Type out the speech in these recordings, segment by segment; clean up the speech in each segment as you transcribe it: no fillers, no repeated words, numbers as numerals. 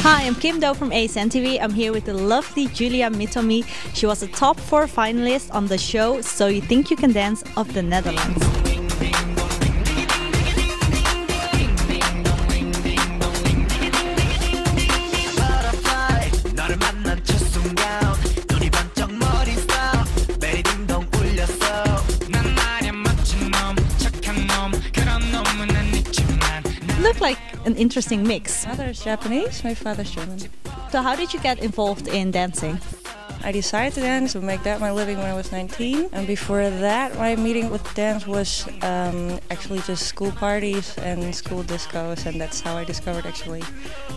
Hi, I'm Kim Do from ASN TV. I'm here with the lovely Julia Mitomi. She was a top 4 finalist on the show So You Think You Can Dance of the Netherlands. Looked like an interesting mix. My father's Japanese, my father's German. So how did you get involved in dancing? I decided to dance, to make that my living when I was 19. And before that, my meeting with dance was actually just school parties and school discos. And that's how I discovered actually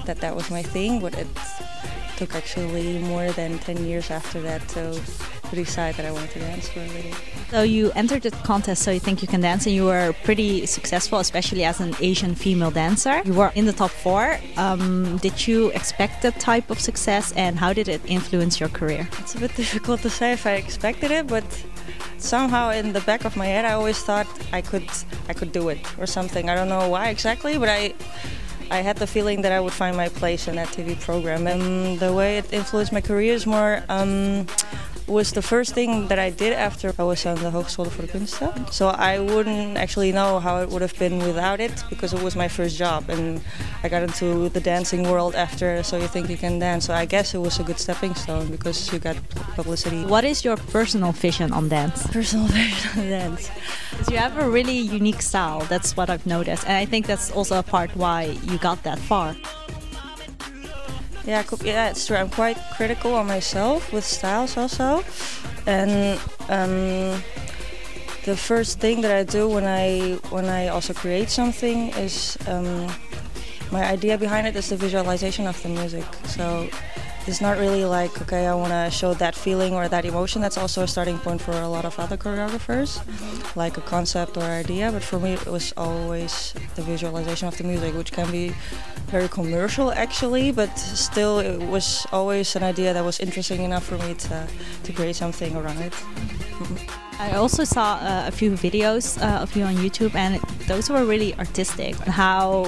that was my thing. But it took actually more than 10 years after that to decide that I wanted to dance for a living. So you entered the contest So You Think You Can Dance and you were pretty successful, especially as an Asian female dancer. You were in the top 4. Did you expect that type of success and how did it influence your career? It's a bit difficult to say if I expected it, but somehow in the back of my head I always thought I could do it or something. I don't know why exactly, but I had the feeling that I would find my place in that TV program. And the way it influenced my career is more was the first thing that I did after I was on the Hogeschool voor de Kunsten. So I wouldn't actually know how it would have been without it because it was my first job and I got into the dancing world after So You Think You Can Dance. So I guess it was a good stepping stone because you got publicity. What is your personal vision on dance? Personal vision on dance? Because you have a really unique style, that's what I've noticed. And I think that's also a part why you got that far. Yeah, it's true. I'm quite critical on myself with styles also. And the first thing that I do when I also create something is my idea behind it is the visualization of the music. So it's not really like, okay, I want to show that feeling or that emotion. That's also a starting point for a lot of other choreographers, like a concept or idea. But for me, it was always the visualization of the music, which can be very commercial actually, but still it was always an idea that was interesting enough for me to create something around it. I also saw a few videos of you on YouTube and those were really artistic. How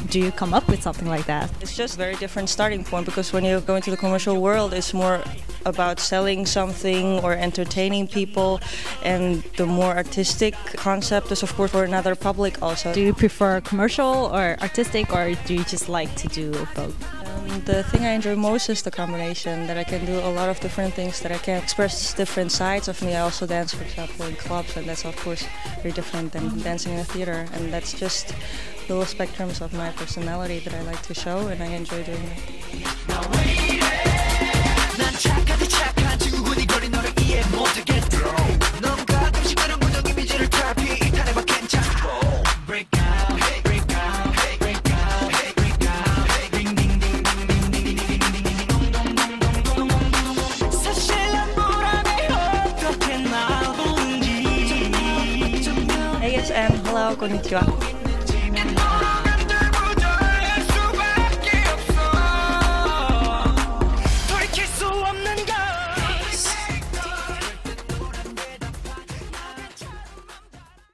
do you come up with something like that? It's just a very different starting point because when you go into the commercial world, it's more about selling something or entertaining people, and the more artistic concept is of course for another public also. Do you prefer commercial or artistic, or do you just like to do both? The thing I enjoy most is the combination, that I can do a lot of different things, that I can express different sides of me. I also dance, for example, in clubs, and that's of course very different than dancing in a theater, and that's just little spectrums of my personality that I like to show, and I enjoy doing it. ASN, hello, konnichiwa.